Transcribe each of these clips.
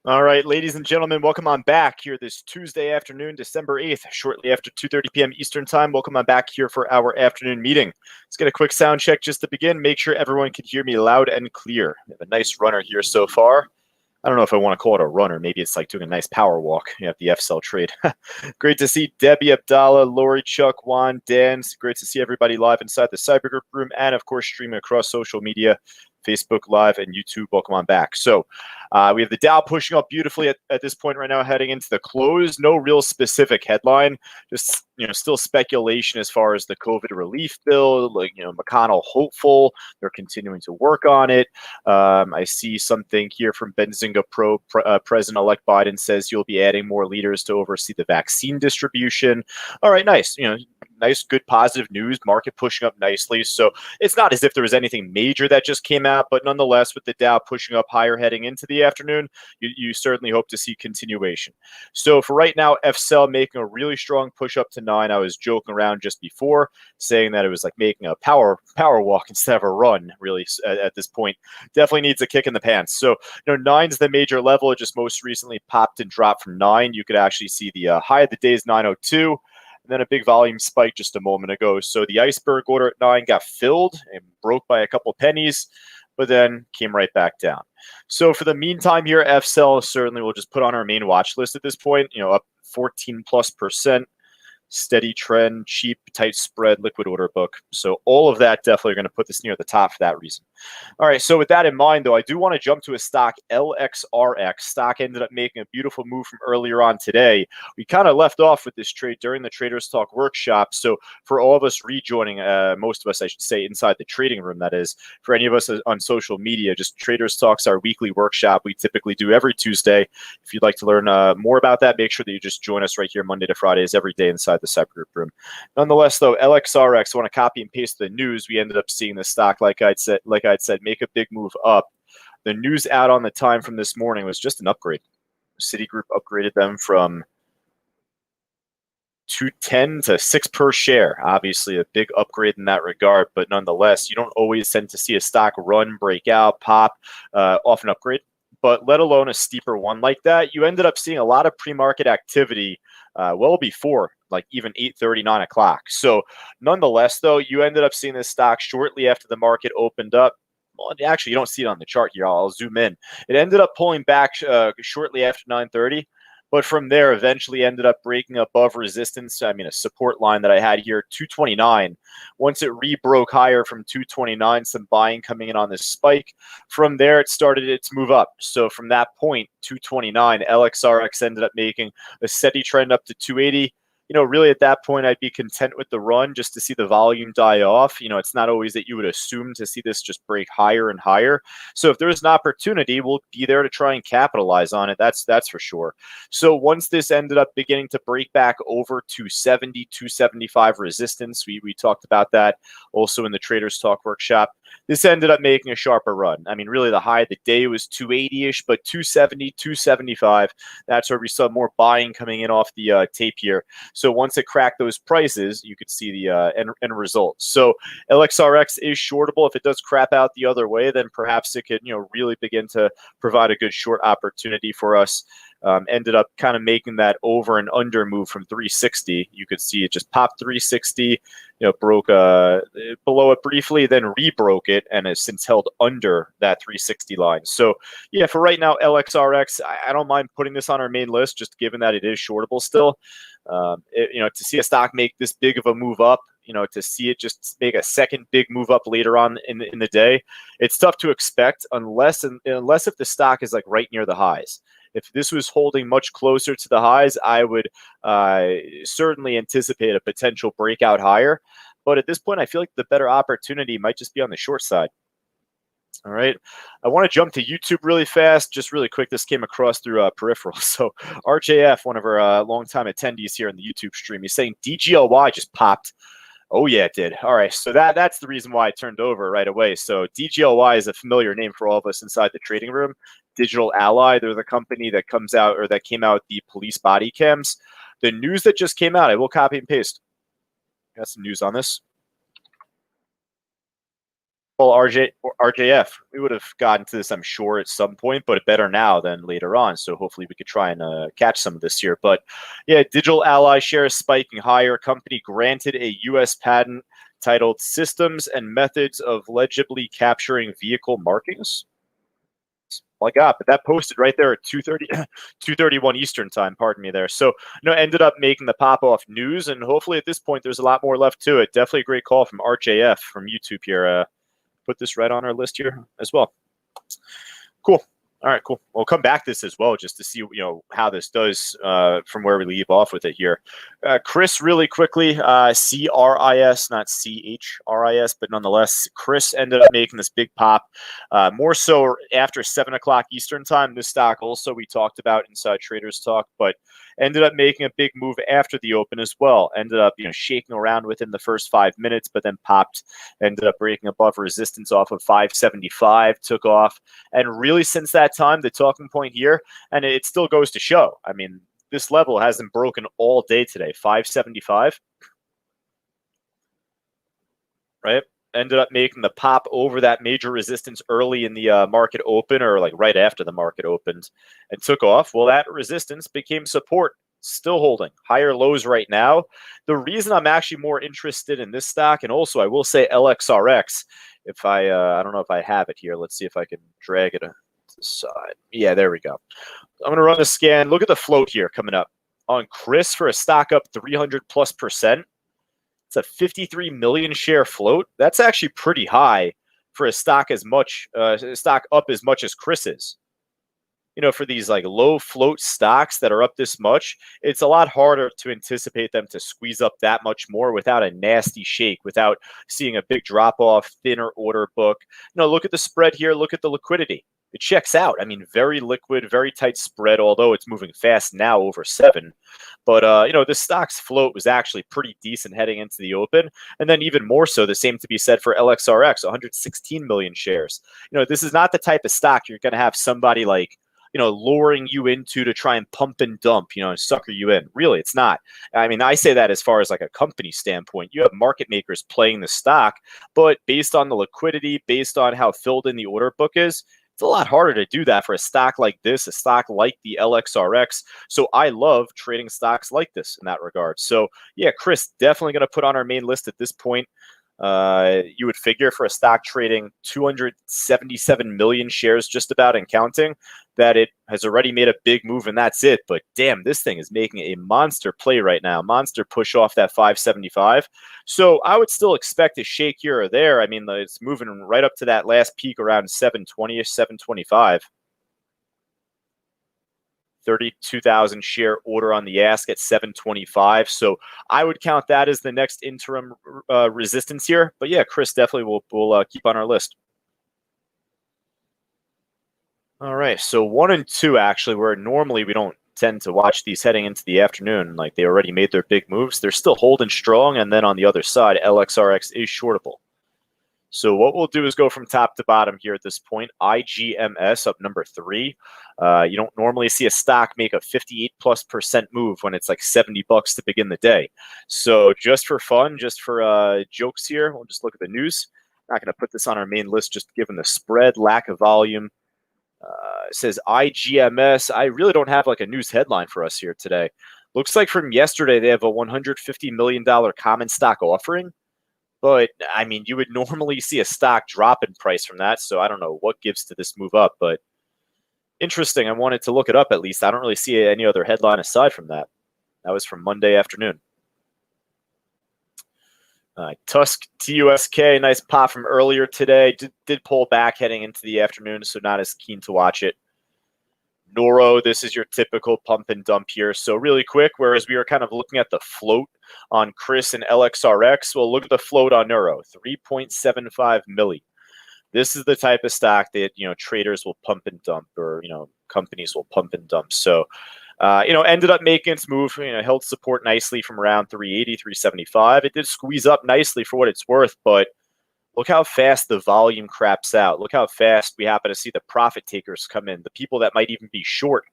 All right, ladies and gentlemen, welcome on back here this Tuesday afternoon, December 8th, shortly after 2:30 p.m. Eastern Time. Welcome on back here for our afternoon meeting. Let's get a quick sound check just to begin. Make sure everyone can hear me loud and clear. We have a nice runner here so far. I don't know if I want to call it a runner. Maybe it's like doing a nice power walk. You have the FCell trade. Great to see Debbie, Abdallah, Lori, Chuck, Juan, Dan. Great to see everybody live inside the Cyber Group room and, of course, streaming across social media, Facebook Live and YouTube. Welcome on back. So we have the Dow pushing up beautifully at this point right now, heading into the close. No real specific headline, just still speculation as far as the COVID relief bill. Like McConnell hopeful, they're continuing to work on it. I see something here from Benzinga President-elect Biden says you'll be adding more leaders to oversee the vaccine distribution. All right, nice. Nice, good, positive news. Market pushing up nicely. So it's not as if there was anything major that just came out, but nonetheless, with the Dow pushing up higher heading into the afternoon, you certainly hope to see continuation. So for right now, FCell making a really strong push up to 9. I was joking around just before saying that it was like making a power walk instead of a run, really, at this point. Definitely needs a kick in the pants. So 9's the major level. It just most recently popped and dropped from 9. You could actually see the high of the day is 902. And then a big volume spike just a moment ago. So the iceberg order at 9 got filled and broke by a couple pennies, but then came right back down. So for the meantime here, FCell certainly will just put on our main watch list at this point, up 14+%. Steady trend, cheap, tight spread, liquid order book. So all of that definitely are going to put this near the top for that reason. All right, so with that in mind, though, I do want to jump to a stock, Lxrx. Stock ended up making a beautiful move from earlier on today. We kind of left off with this trade during the Traders Talk workshop. So for all of us rejoining, most of us, I should say, inside the trading room, that is, for any of us on social media, just Traders Talks, our weekly workshop we typically do every Tuesday. If you'd like to learn more about that, make sure that you just join us right here Monday to Fridays every day inside the Cyber Group room. Nonetheless, though, Lxrx, I want to copy and paste the news. We ended up seeing the stock, like I'd said, make a big move up. The news out on the time from this morning was just an upgrade. Citigroup upgraded them from 210 to 6 per share. Obviously, a big upgrade in that regard, but nonetheless, you don't always tend to see a stock run, break out, pop off an upgrade. But let alone a steeper one like that, you ended up seeing a lot of pre-market activity well before like even 8:30, 9 o'clock. So nonetheless, though, you ended up seeing this stock shortly after the market opened up. Well, actually, you don't see it on the chart here. I'll zoom in. It ended up pulling back shortly after 9:30. But from there, eventually ended up breaking above resistance. I mean, a support line that I had here, 229. Once it rebroke higher from 229, some buying coming in on this spike. From there, it started its move up. So from that point, 229, Lxrx ended up making a steady trend up to 280. Really at that point, I'd be content with the run just to see the volume die off. It's not always that you would assume to see this just break higher and higher. So if there's an opportunity, we'll be there to try and capitalize on it. That's for sure. So once this ended up beginning to break back over 270, 275 resistance, we talked about that also in the Traders Talk workshop. This ended up making a sharper run. I mean, really the high of the day was 280-ish, but 270, 275, that's where we saw more buying coming in off the tape here. So once it cracked those prices, you could see the end result. So Lxrx is shortable. If it does crap out the other way, then perhaps it could, really begin to provide a good short opportunity for us. Ended up kind of making that over and under move from 360. You could see it just popped 360, broke below it briefly, then rebroke it, and has since held under that 360 line. So yeah, for right now, Lxrx, I don't mind putting this on our main list, just given that it is shortable still. To see a stock make this big of a move up, to see it just make a second big move up later on in the day, it's tough to expect unless if the stock is like right near the highs. If this was holding much closer to the highs, I would certainly anticipate a potential breakout higher. But at this point, I feel like the better opportunity might just be on the short side. All right. I want to jump to YouTube really fast, just really quick. This came across through peripheral. So RJF, one of our longtime attendees here in the YouTube stream, he's saying DGLY just popped. Oh, yeah, it did. All right. So that's the reason why I turned over right away. So DGLY is a familiar name for all of us inside the trading room. Digital Ally, they're the company that comes out or that came out with the police body cams. The news that just came out, I will copy and paste. Got some news on this. Well, RJF, we would have gotten to this, I'm sure, at some point, but better now than later on. So hopefully we could try and catch some of this here. But yeah, Digital Ally shares spiking higher. Company granted a U.S. patent titled Systems and Methods of Legibly Capturing Vehicle Markings. My God, but that posted right there at 2:30, 2:31 Eastern time. Pardon me there. So, ended up making the pop-off news, and hopefully at this point there's a lot more left to it. Definitely a great call from RJF from YouTube here. Put this right on our list here as well. Cool. All right, cool. We'll come back to this as well just to see, how this does from where we leave off with it here. Chris, really quickly, CRIS, not CHRIS, but nonetheless, Chris ended up making this big pop. More so after 7 o'clock Eastern time. This stock also we talked about inside Traders Talk, but ended up making a big move after the open as well. Ended up, shaking around within the first 5 minutes, but then popped, ended up breaking above resistance off of 575, took off. And really since that time, the talking point here, and it still goes to show, I mean, this level hasn't broken all day today. 575, right? Ended up making the pop over that major resistance early in the market open, or like right after the market opened, and took off. Well, that resistance became support, still holding higher lows right now. The reason I'm actually more interested in this stock, and also I will say Lxrx, if I don't know if I have it here. Let's see if I can drag it to the side. Yeah, there we go. I'm going to run a scan. Look at the float here coming up on Chris for a stock up 300+%. It's a 53 million share float. That's actually pretty high for a stock stock up as much as Chris is. For these like low float stocks that are up this much, it's a lot harder to anticipate them to squeeze up that much more without a nasty shake, without seeing a big drop off, thinner order book. Look at the spread here. Look at the liquidity. It checks out. I mean, very liquid, very tight spread, although it's moving fast now over 7. But, this stock's float was actually pretty decent heading into the open. And then even more so, the same to be said for Lxrx, 116 million shares. This is not the type of stock you're going to have somebody like, luring you into to try and pump and dump, and sucker you in. Really, it's not. I mean, I say that as far as like a company standpoint. You have market makers playing the stock, but based on the liquidity, based on how filled in the order book is, it's a lot harder to do that for a stock like this, a stock like the Lxrx. So I love trading stocks like this in that regard. So yeah, Chris, definitely going to put on our main list at this point. You would figure for a stock trading 277 million shares just about and counting, that it has already made a big move and that's it. But damn, this thing is making a monster play right now. Monster push off that 575. So I would still expect a shake here or there. I mean, it's moving right up to that last peak around 720-ish, 725. 32,000 share order on the ask at 725. So I would count that as the next interim resistance here. But yeah, Chris, definitely will keep on our list. All right, so 1 and 2 actually, where normally we don't tend to watch these heading into the afternoon. Like they already made their big moves. They're still holding strong. And then on the other side, Lxrx is shortable. So what we'll do is go from top to bottom here at this point. IGMS up number 3. You don't normally see a stock make a 58+% move when it's like $70 to begin the day. So just for fun, just for jokes here, we'll just look at the news. Not going to put this on our main list, just given the spread, lack of volume. It says IGMS. I really don't have like a news headline for us here today. Looks like from yesterday they have a $150 million common stock offering. But, I mean, you would normally see a stock drop in price from that, so I don't know what gives to this move up, but interesting. I wanted to look it up at least. I don't really see any other headline aside from that. That was from Monday afternoon. Tusk, TUSK, nice pop from earlier today. Did pull back heading into the afternoon, so not as keen to watch it. Noro, this is your typical pump and dump here. So really quick, whereas we were kind of looking at the float on Chris and Lxrx, well, look at the float on Noro, 3.75 milli. This is the type of stock that, traders will pump and dump, or, companies will pump and dump. So, ended up making its move, held support nicely from around 380, 375. It did squeeze up nicely for what it's worth, but look how fast the volume craps out. Look how fast we happen to see the profit takers come in, the people that might even be short.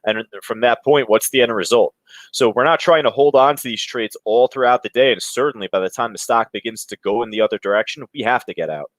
And from that point, what's the end result? So we're not trying to hold on to these trades all throughout the day. And certainly by the time the stock begins to go in the other direction, we have to get out.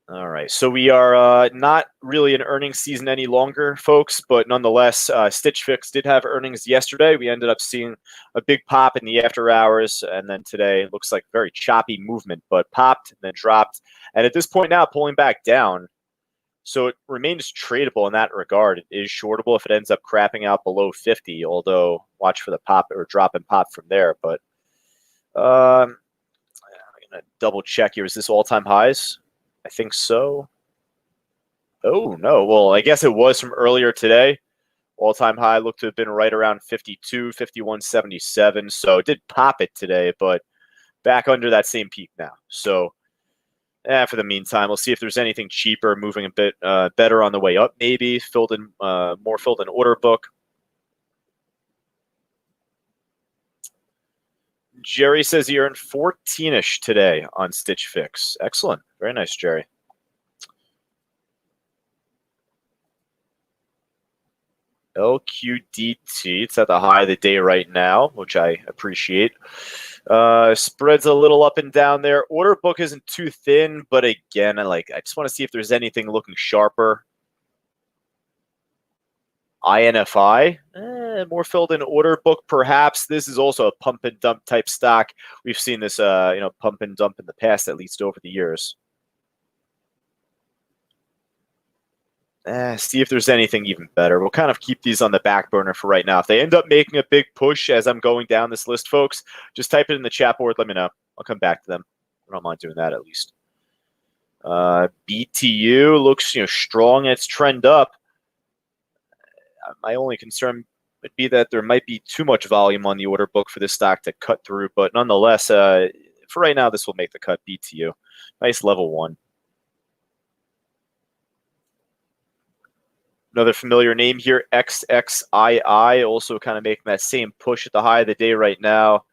All right, so we are not really in earnings season any longer, folks, but nonetheless, Stitch Fix did have earnings yesterday. We ended up seeing a big pop in the after hours, and then today it looks like very choppy movement, but popped and then dropped. And at this point now, pulling back down. So it remains tradable in that regard. It is shortable if it ends up crapping out below 50, although watch for the pop or drop and pop from there. But I'm going to double check here. Is this all-time highs? I think so. Oh, no. Well, I guess it was from earlier today. All-time high looked to have been right around 52, 51.77. So it did pop it today, but back under that same peak now. So for the meantime, we'll see if there's anything cheaper, moving a bit better on the way up, maybe more filled in order book. Jerry says he earned 14-ish today on Stitch Fix. Excellent. Very nice, Jerry. LQDT, it's at the high of the day right now, which I appreciate. Spreads a little up and down there. Order book isn't too thin, but again, I just want to see if there's anything looking sharper. INFI, more filled in order book, perhaps. This is also a pump and dump type stock. We've seen this, pump and dump in the past, at least over the years. See if there's anything even better. We'll kind of keep these on the back burner for right now. If they end up making a big push as I'm going down this list, folks, just type it in the chat board. Let me know. I'll come back to them. I don't mind doing that at least. BTU looks strong. It's trend up. My only concern would be that there might be too much volume on the order book for this stock to cut through. But nonetheless, for right now, this will make the cut. BTU. Nice level one. Another familiar name here, XXII, also kind of making that same push at the high of the day right now.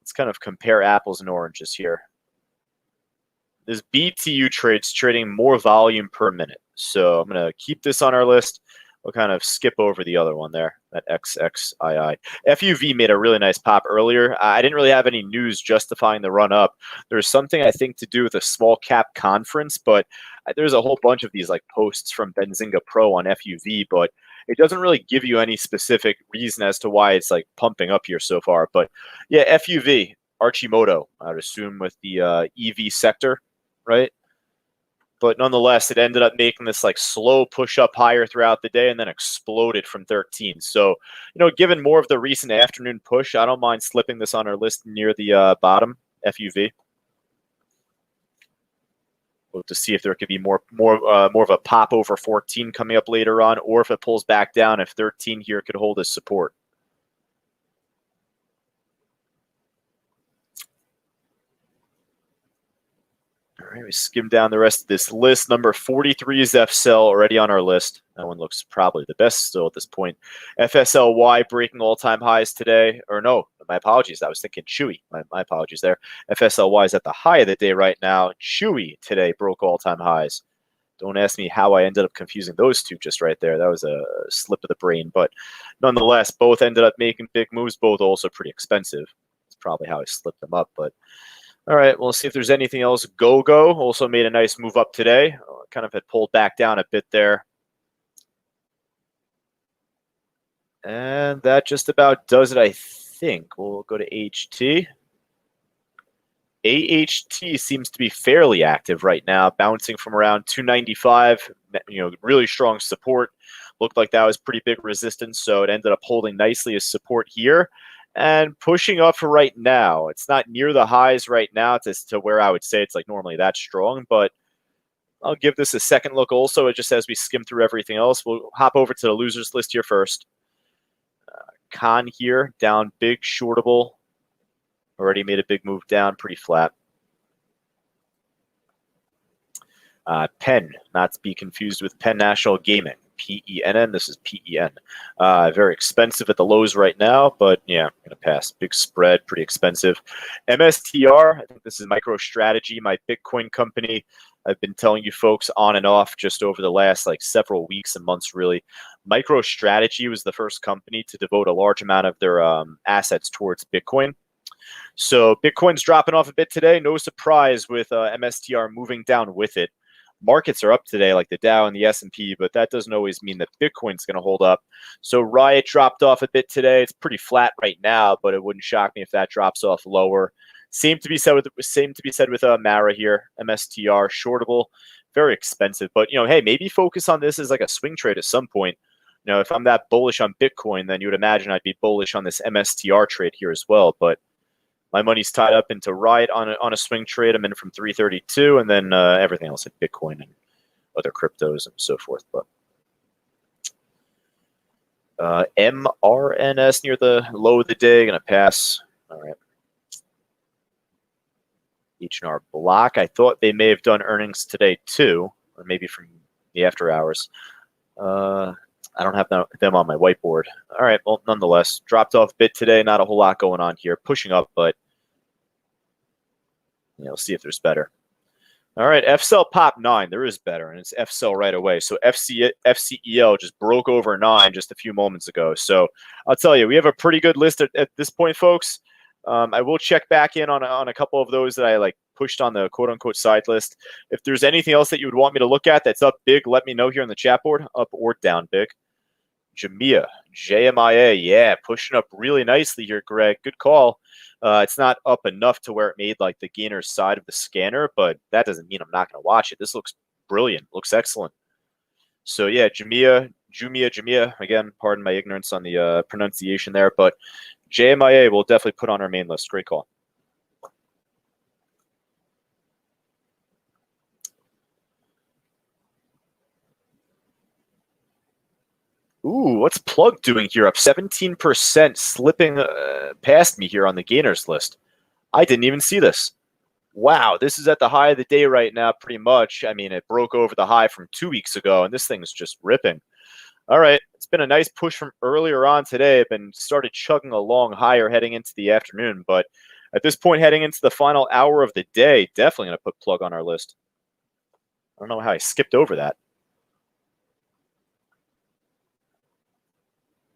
Let's kind of compare apples and oranges here. This BTU trade's trading more volume per minute. So I'm going to keep this on our list. We'll kind of skip over the other one there, that XXII. FUV made a really nice pop earlier. I didn't really have any news justifying the run up. There's something I think to do with a small cap conference, but there's a whole bunch of these posts from Benzinga Pro on FUV, but it doesn't really give you any specific reason as to why it's pumping up here so far. But yeah, FUV, Archimoto, I would assume with the EV sector, right? But nonetheless, it ended up making this slow push up higher throughout the day and then exploded from 13. So, given more of the recent afternoon push, I don't mind slipping this on our list near the bottom, FUV. We'll to see if there could be more of a pop over 14 coming up later on, or if it pulls back down, if 13 here could hold as support. All right, we skim down the rest of this list. Number 43 is FCell, already on our list. That one looks probably the best still at this point. FSLY breaking all-time highs today. Or no, my apologies. I was thinking Chewy. My apologies there. FSLY is at the high of the day right now. Chewy today broke all-time highs. Don't ask me how I ended up confusing those two just right there. That was a slip of the brain. But nonetheless, both ended up making big moves. Both also pretty expensive. That's probably how I slipped them up. But all right, we'll see if there's anything else. GoGo also made a nice move up today. Kind of had pulled back down a bit there. And that just about does it, I think. We'll go to HT. AHT seems to be fairly active right now, bouncing from around 295. Really strong support. Looked like that was pretty big resistance, so it ended up holding nicely as support here. And pushing up for right now. It's not near the highs right now to where I would say it's normally that strong, but I'll give this a second look also, just as we skim through everything else. We'll hop over to the losers list here first. Con here, down big, shortable. Already made a big move down, pretty flat. Penn, not to be confused with Penn National Gaming. PENN, this is PEN. Very expensive at the lows right now, but yeah, I'm going to pass. Big spread, pretty expensive. MSTR, I think this is MicroStrategy, my Bitcoin company. I've been telling you folks on and off just over the last several weeks and months, really. MicroStrategy was the first company to devote a large amount of their assets towards Bitcoin. So Bitcoin's dropping off a bit today. No surprise with MSTR moving down with it. markets are up today, like the Dow and the S&P, but that doesn't always mean that Bitcoin's going to hold up. So Riot dropped off a bit today. It's pretty flat right now, but it wouldn't shock me if that drops off lower. Same to be said with Mara here, MSTR, shortable, very expensive. But hey, maybe focus on this as like a swing trade at some point. If I'm that bullish on Bitcoin, then you would imagine I'd be bullish on this MSTR trade here as well. But my money's tied up into Riot on a swing trade. I'm in from 332, and then everything else like Bitcoin and other cryptos and so forth. But MRNS near the low of the day, gonna pass. All right. H&R Block. I thought they may have done earnings today too, or maybe from the after hours. I don't have them on my whiteboard. All right, well, nonetheless, dropped off a bit today. Not a whole lot going on here. Pushing up, but see if there's better. All right, FCEL pop 9. There is better, and it's FCEL right away. So FCEL just broke over 9 just a few moments ago. So I'll tell you, we have a pretty good list at this point, folks. I will check back in on a couple of those that I pushed on the quote-unquote side list. If there's anything else that you would want me to look at that's up big, let me know here in the chat board, up or down big. JMIA, yeah, pushing up really nicely here, Greg. Good call. It's not up enough to where it made the gainer's side of the scanner, but that doesn't mean I'm not going to watch it. This looks brilliant. Looks excellent. So yeah, JMIA. Again, pardon my ignorance on the pronunciation there, but JMIA we'll definitely put on our main list. Great call. Ooh, what's Plug doing here? Up 17%, slipping past me here on the gainers list. I didn't even see this. Wow, this is at the high of the day right now, pretty much. I mean, it broke over the high from 2 weeks ago, and this thing is just ripping. All right, it's been a nice push from earlier on today, and started chugging along higher heading into the afternoon. But at this point, heading into the final hour of the day, definitely going to put Plug on our list. I don't know how I skipped over that.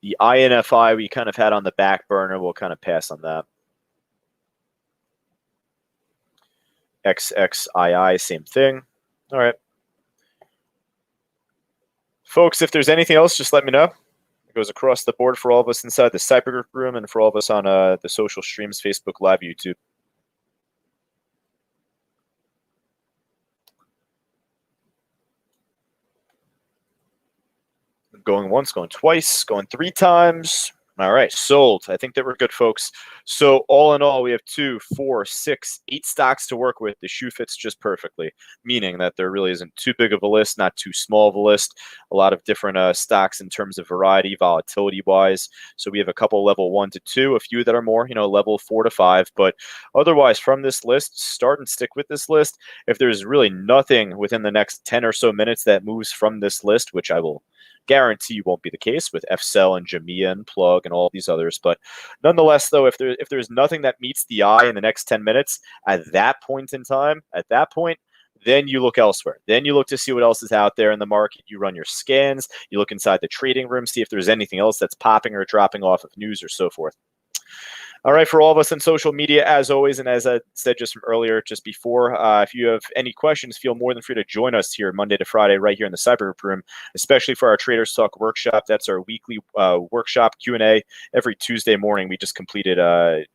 The INFI we kind of had on the back burner. We'll kind of pass on that. XXII, same thing. All right. Folks, if there's anything else, just let me know. It goes across the board for all of us inside the Cyber Group room and for all of us on the social streams, Facebook Live, YouTube. Going once, going twice, going 3 times. All right, sold. I think that we're good, folks. So all in all, we have 2, 4, 6, 8 stocks to work with. The shoe fits just perfectly, meaning that there really isn't too big of a list, not too small of a list. A lot of different stocks in terms of variety, volatility-wise. So we have a couple level 1 to 2, a few that are more, level 4 to 5. But otherwise, from this list, start and stick with this list. If there's really nothing within the next 10 or so minutes that moves from this list, which I will guarantee won't be the case with FCEL and JMIA and Plug and all these others. But nonetheless, though, if there's nothing that meets the eye in the next 10 minutes, at that point in time, then you look elsewhere. Then you look to see what else is out there in the market. You run your scans. You look inside the trading room, see if there's anything else that's popping or dropping off of news or so forth. All right, for all of us on social media, as always, and as I said just from earlier, just before, if you have any questions, feel more than free to join us here Monday to Friday right here in the Cyber Group room, especially for our Traders Talk workshop. That's our weekly workshop Q&A every Tuesday morning. We just completed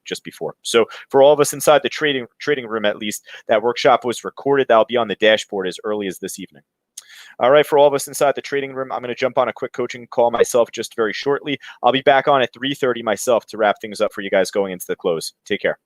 just before. So for all of us inside the trading room, at least, that workshop was recorded. That'll be on the dashboard as early as this evening. All right, for all of us inside the trading room, I'm going to jump on a quick coaching call myself just very shortly. I'll be back on at 3:30 myself to wrap things up for you guys going into the close. Take care.